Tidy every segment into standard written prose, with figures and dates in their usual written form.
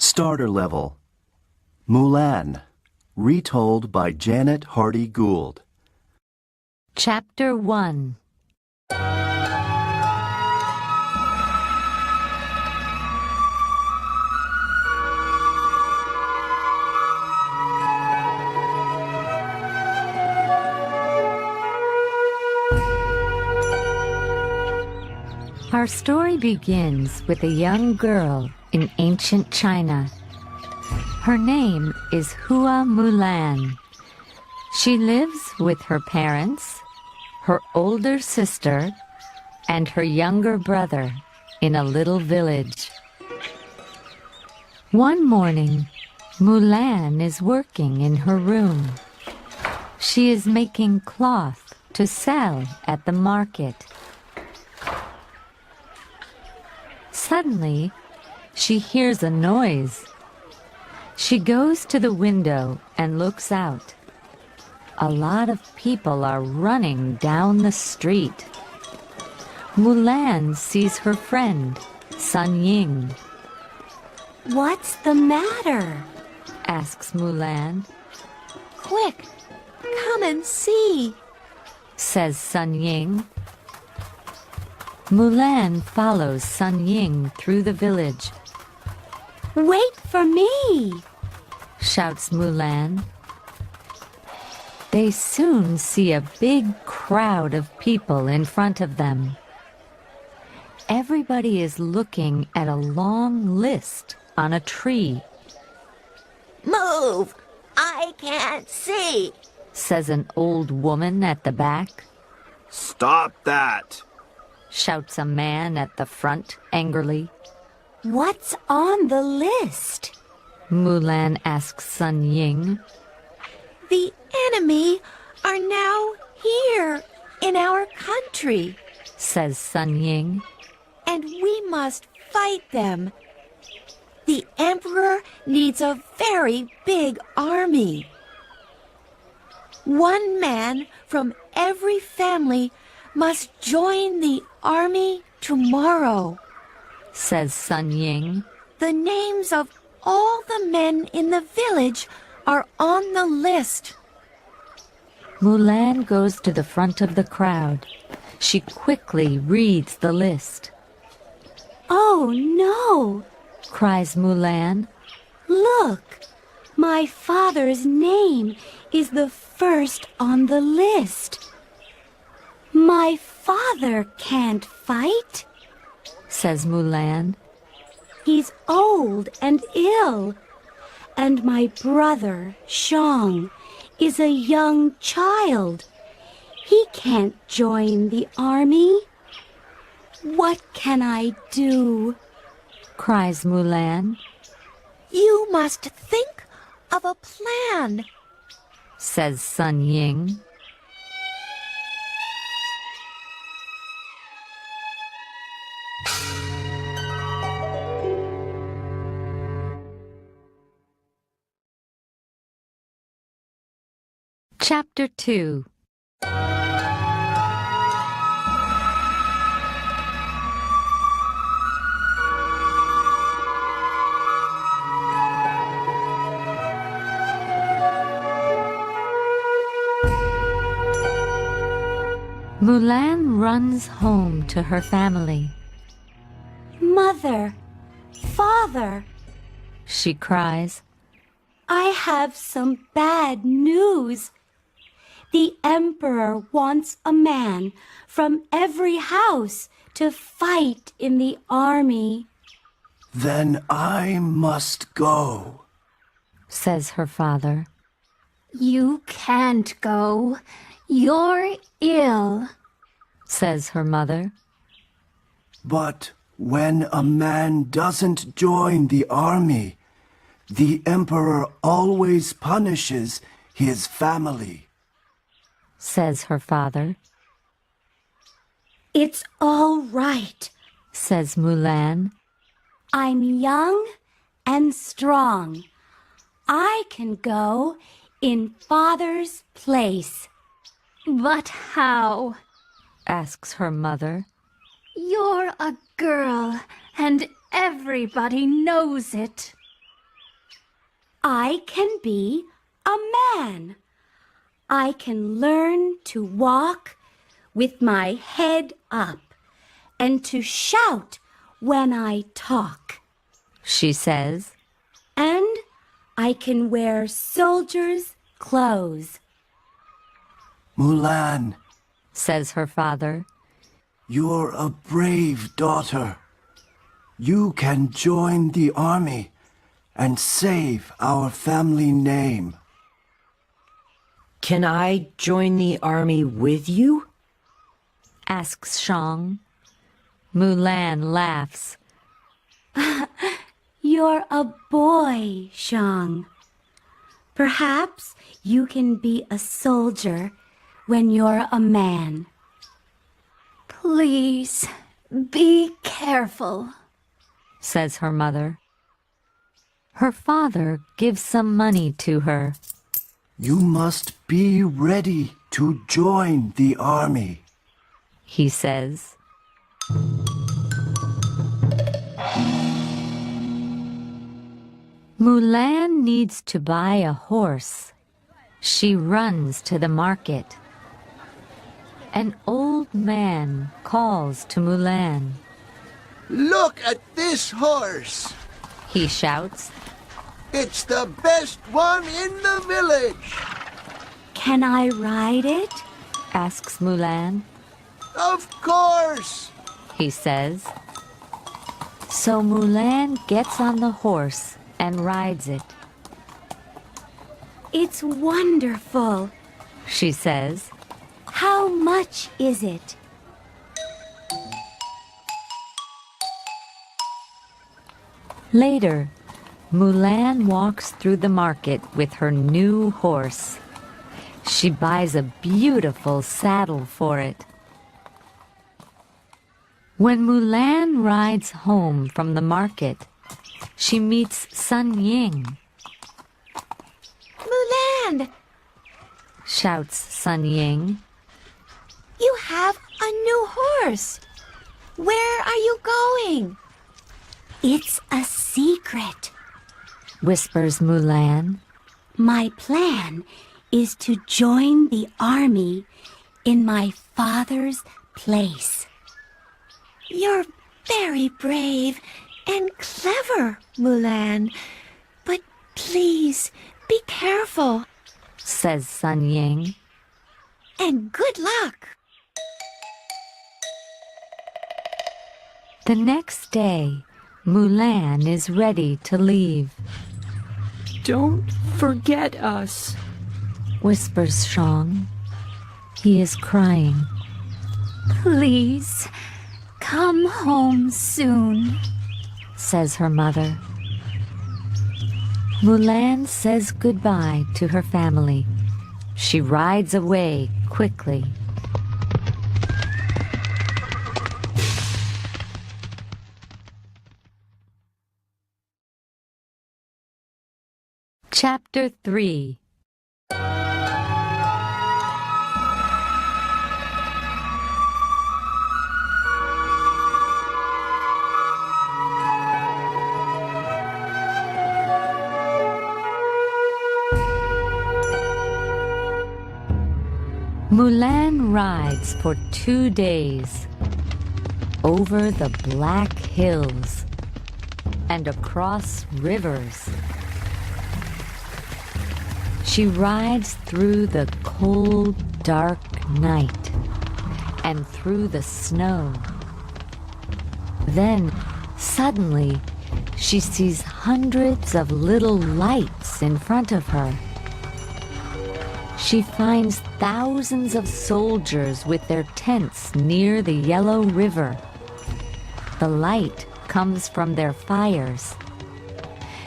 Starter Level. MULAN, retold by Janet Hardy Gould. Chapter 1. Our story begins with a young girl in ancient China. Her name is MULAN. She lives with her parents, her older sister, and her younger brother in a little village. One morning, MULAN is working in her room. She is making cloth to sell at the market. Suddenly, she hears a noise. She goes to the window and looks out. A lot of people are running down the street. MULAN sees her friend, Sun Ying. "What's the matter?" asks MULAN. "Quick, come and see," says Sun Ying. MULAN follows Sun Ying through the village. "Wait for me," shouts MULAN. They soon see a big crowd of people in front of them. Everybody is looking at a long list on a tree. "Move! I can't see," says an old woman at the back. Stop that! Shouts a man at the front angrily. "What's on the list?" MULAN asks Sun Ying. "The enemy are now here in our country," says Sun Ying. "and we must fight them. The emperor needs a very big army. One man from every family must join the army tomorrow," says Sun Ying. "The names of all the men in the village are on the list." MULAN goes to the front of the crowd. She quickly reads the list. "Oh no!" cries MULAN. "Look, my father's name is the first on the list. My father can't fight," says MULAN. "He's old and ill. And my brother, Shang, is a young child. He can't join the army. What can I do?" cries MULAN. "You must think of a plan," says Sun Ying. Chapter 2. MULAN runs home to her family. "Mother, father," she cries. "I have some bad news. The emperor wants a man from every house to fight in the army." Then I must go, says her father. "You can't go. You're ill," says her mother. But when a man doesn't join the army, the emperor always punishes his family, says her father. "It's all right," says MULAN. "I'm young and strong. I can go in father's place." "But how?" asks her mother. "You're a girl, and everybody knows it." I can be a man. I can learn to walk with my head up and to shout when I talk. She says. And I can wear soldiers' clothes. Mulan, Says her father. you're a brave daughter. You can join the army and save our family name. Can I join the army with you? Asks Shang. Mulan laughs. You're a boy, Shang. Perhaps you can be a soldier when you're a man. Please be careful, Says her mother. Her father gives some money to her. You must be ready to join the army. He says. Mulan needs to buy a horse. She runs to the market. An old man calls to Mulan. Look at this horse. He shouts. It's the best one in the village. Can I ride it? Asks Mulan. Of course. He says. So Mulan gets on the horse and rides it. It's wonderful. She says. How much is it? Later, Mulan walks through the market with her new horse. She buys a beautiful saddle for it. When Mulan rides home from the market, she meets Sun Ying. Mulan, Shouts Sun Ying. you have a new horse. Where are you going? It's a secret. Whispers Mulan. My plan is to join the army in my father's place. You're very brave and clever, Mulan. But please be careful. Says Sun Ying. And good luck. The next day, Mulan is ready to leave. Don't forget us. Whispers Shang. He is crying. Please come home soon. Says her mother. Mulan says goodbye to her family. She rides away quickly. Chapter 3. Mulan rides for 2 days over the black hills and across rivers. She rides through the cold, dark night and through the snow. Then, suddenly, she sees hundreds of little lights in front of her. She finds thousands of soldiers with their tents near the Yellow River. The light comes from their fires.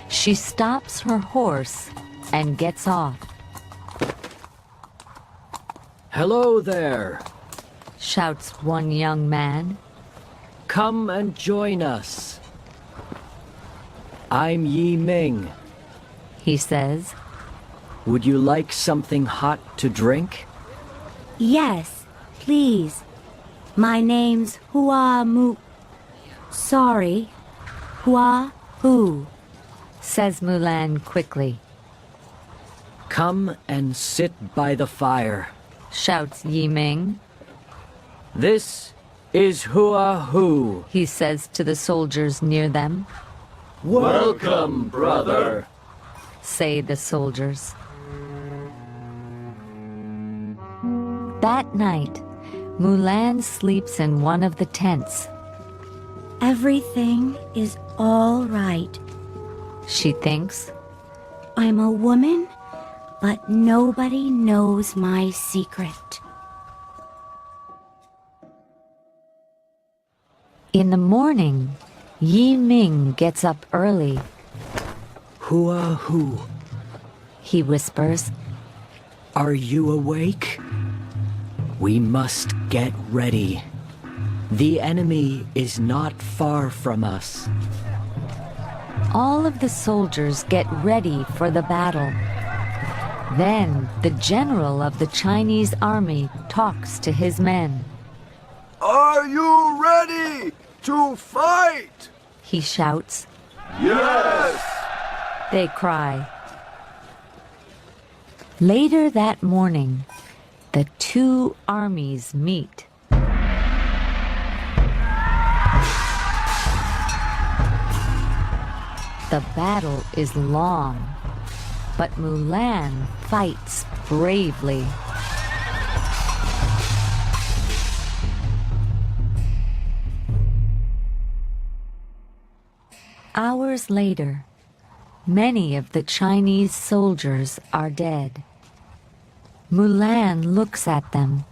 She stops her horse and gets off. Hello there. Shouts one young man. Come and join us. I'm Yi Ming. He says. Would you like something hot to drink? Yes, please. My name's Hua Mu. Sorry, Hua Hu. Says Mulan quickly. Come and sit by the fire. shouts Yi Ming. This is Hua Hu. He says to the soldiers near them. Welcome, brother. Say the soldiers. That night, Mulan sleeps in one of the tents. Everything is all right. She thinks. I'm a woman, but nobody knows my secret. In the morning, Yi Ming gets up early. Hua Hu, He whispers. are you awake? We must get ready. The enemy is not far from us. All of the soldiers get ready for the battle. Then the general of the Chinese army talks to his men. Are you ready to fight? He shouts. Yes! They cry. Later that morning, the two armies meet. The battle is long, but Mulan fights bravely. Hours later, many of the Chinese soldiers are dead. Mulan looks at them.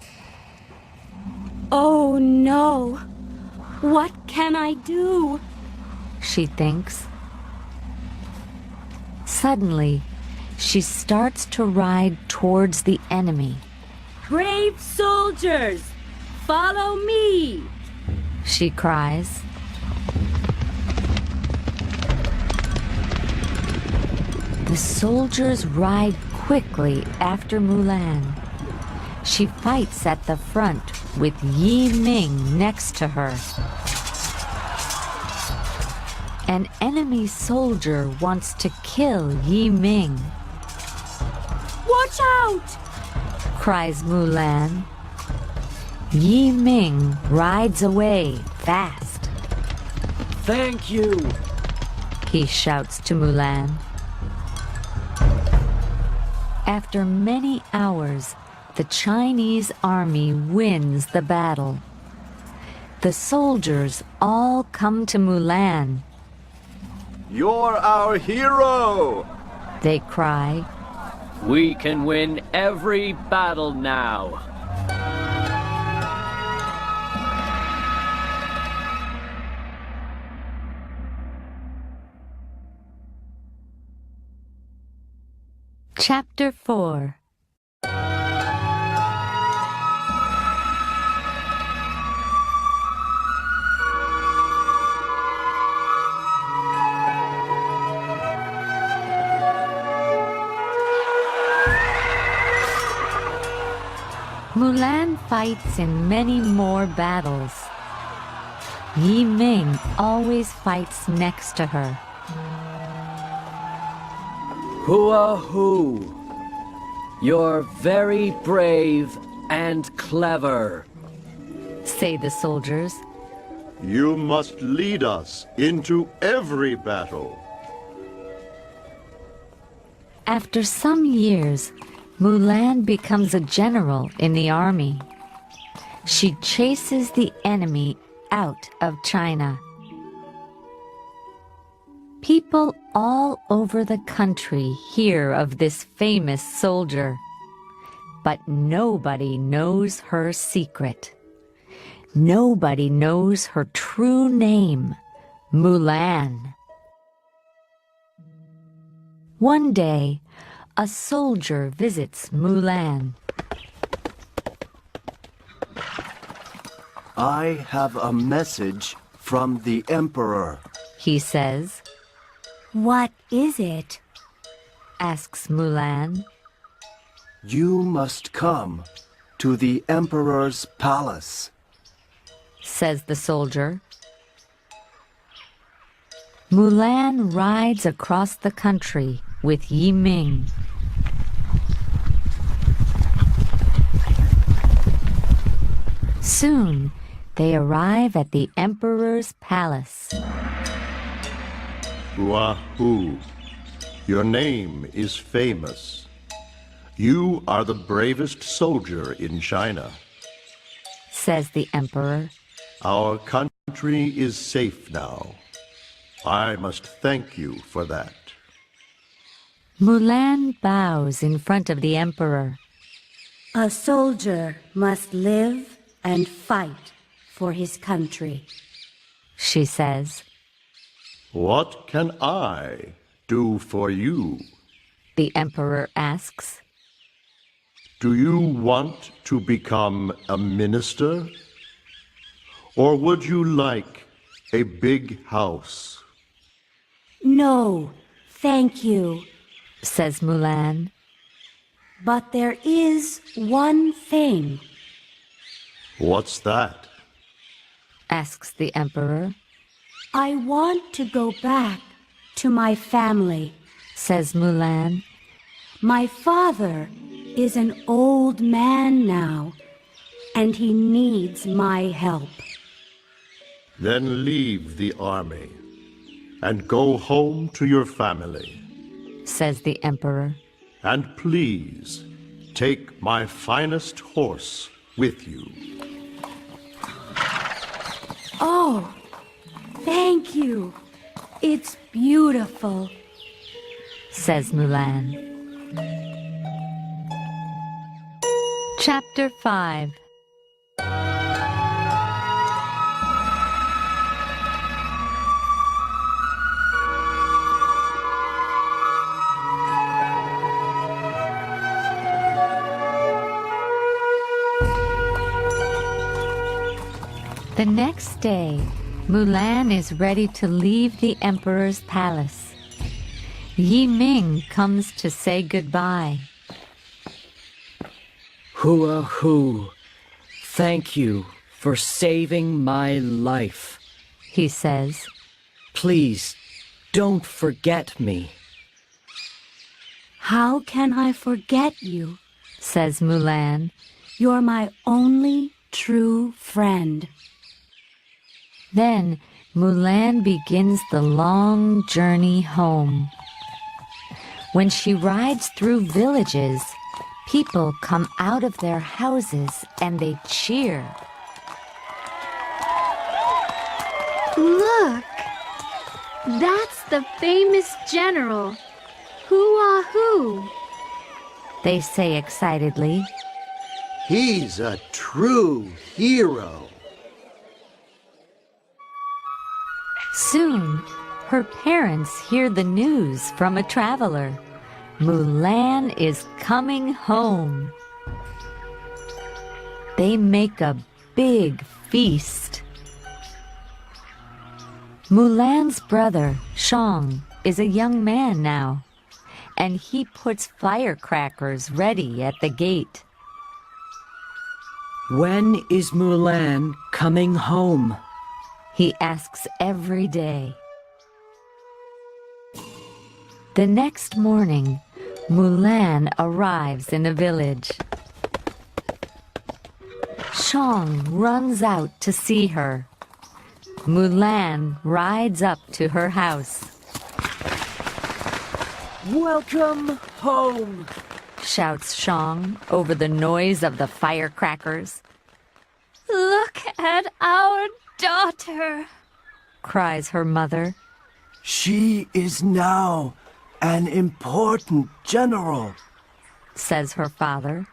Oh no! What can I do? She thinks. Suddenly, she starts to ride towards the enemy. Brave soldiers, follow me! She cries. The soldiers ride quickly after Mulan. She fights at the front with Yi Ming next to her. An enemy soldier wants to kill Yi Ming. Watch out! Cries Mulan. Yi Ming rides away fast. Thank you. He shouts to Mulan. After many hours, the Chinese army wins the battle. The soldiers all come to Mulan. You're our hero! They cry. We can win every battle now. Chapter 4. Mulan fights in many more battles. Yi Ming always fights next to her. Hua Hu, you're very brave and clever. Say the soldiers. You must lead us into every battle. After some years, Mulan becomes a general in the army. She chases the enemy out of China. People all over the country hear of this famous soldier, but nobody knows her secret. Nobody knows her true name, Mulan. One day, a soldier visits Mulan. I have a message from the Emperor. He says. What is it? Asks Mulan. You must come to the Emperor's palace. Says the soldier. Mulan rides across the country with Yi Ming. Soon, they arrive at the emperor's palace. Wahoo! Your name is famous. You are the bravest soldier in China. Says the emperor. Our country is safe now. I must thank you for that. Mulan bows in front of the emperor. A soldier must live and fight for his country. She says. What can I do for you? The emperor asks. Do you want to become a minister? Or would you like a big house? No, thank you. Says Mulan. But there is one thing. What's that? Asks the emperor. I want to go back to my family. Says Mulan. My father is an old man now, and he needs my help. Then leave the army and go home to your family. Says the emperor. And please take my finest horse with you. Oh, thank you. It's beautiful. Says Mulan. Chapter 5. The next day, Mulan is ready to leave the emperor's palace. Yi Ming comes to say goodbye. Hua Hu, thank you for saving my life. He says. Please, don't forget me. How can I forget you? Says Mulan. You're my only true friend. Then Mulan begins the long journey home. When she rides through villages, people come out of their houses and they cheer. Look! That's the famous general, Hua-Hu. They say excitedly. He's a true hero. Soon, her parents hear the news from a traveler. Mulan is coming home. They make a big feast. Mulan's brother, Shang, is a young man now, and he puts firecrackers ready at the gate. When is Mulan coming home? He asks every day. The next morning, Mulan arrives in a village. Shang runs out to see her. Mulan rides up to her house. Welcome home! Shouts Shang over the noise of the firecrackers. Look at our daughter. Cries her mother. She is now an important general, Says her father.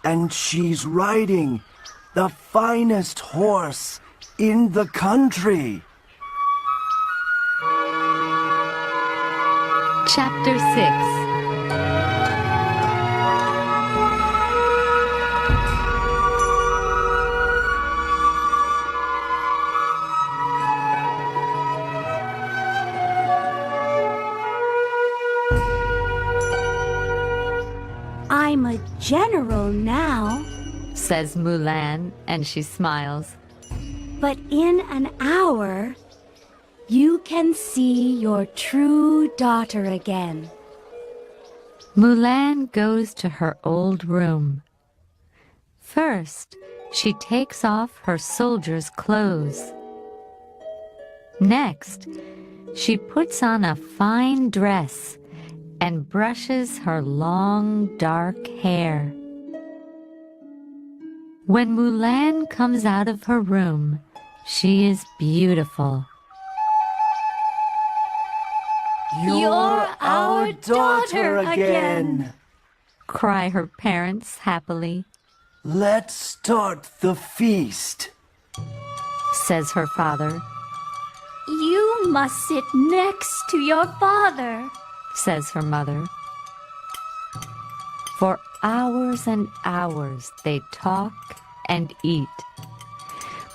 and she's riding the finest horse in the country. Chapter 6. I'm a general now, Says Mulan, and she smiles. but in an hour, you can see your true daughter again. Mulan goes to her old room. First, She takes off her soldier's clothes. Next, she puts on a fine dress and brushes her long, dark hair. When Mulan comes out of her room, she is beautiful. You're our daughter again. Cry her parents happily. Let's start the feast, Says her father. You must sit next to your father. Says her mother. For hours and hours they talk and eat.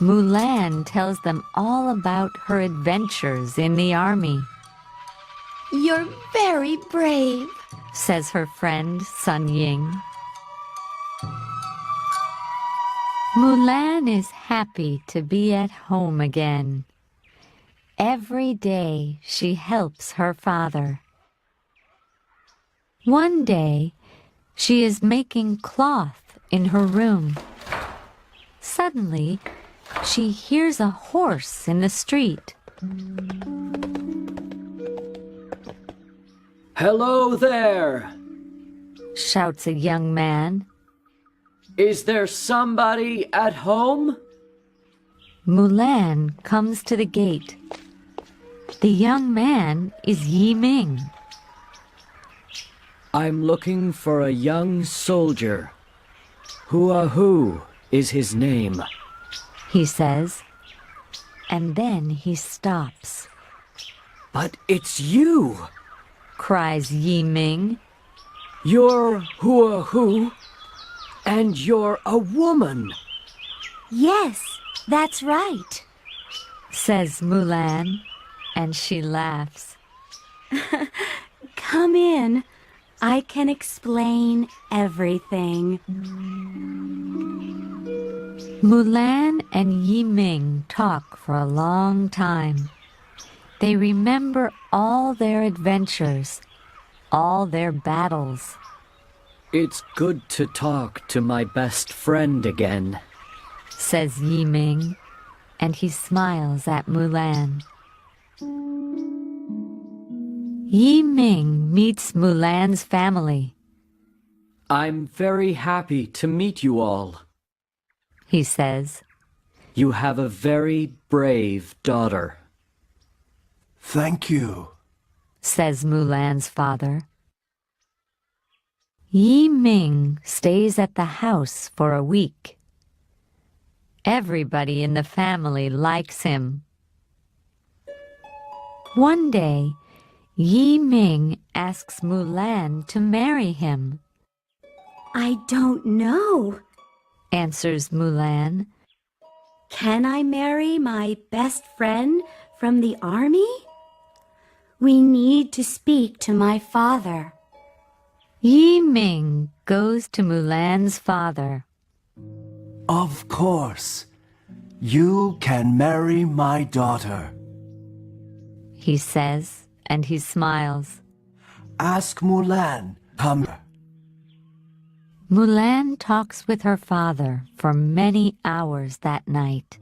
Mulan tells them all about her adventures in the army. You're very brave. Says her friend Sun Ying. Mulan is happy to be at home again. Every day she helps her father. One day she is making cloth in her room. Suddenly she hears a horse in the street. Hello there! Shouts a young man. Is there somebody at home? Mulan comes to the gate. The young man is Yi Ming. I'm looking for a young soldier. Who is his name, He says, and then he stops. But it's you! Cries Yi Ming. You're who, and you're a woman. Yes, that's right. Says Mulan, and she laughs. Come in. I can explain everything. Mulan and Yi Ming talk for a long time. They remember all their adventures, all their battles. It's good to talk to my best friend again, Says Yi Ming, and he smiles at Mulan. Yi Ming meets Mulan's family. I'm very happy to meet you all. He says, You have a very brave daughter. Thank you. Says Mulan's father. Yi Ming stays at the house for a week. Everybody in the family likes him. One day, Yi Ming asks Mulan to marry him. I don't know. Answers Mulan. Can I marry my best friend from the army? We need to speak to my father. Yi Ming goes to Mulan's father. Of course. You can marry my daughter. He says, and he smiles. Ask Mulan. Come. Mulan talks with her father for many hours that night.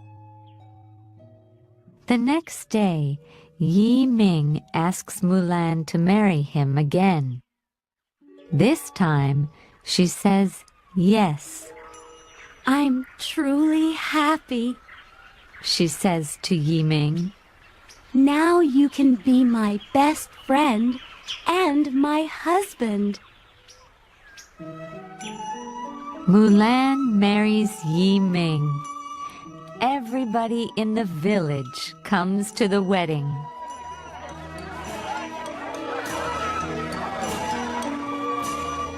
The next day, Yi Ming asks Mulan to marry him again. This time, she says yes. I'm truly happy. She says to Yi Ming. Now you can be my best friend and my husband. Mulan marries Yi Ming. Everybody in the village comes to the wedding.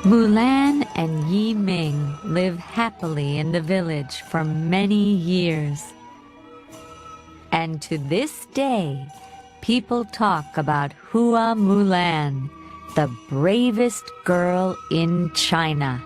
Mulan and Yi Ming live happily in the village for many years. And to this day, people talk about Hua Mulan, the bravest girl in China.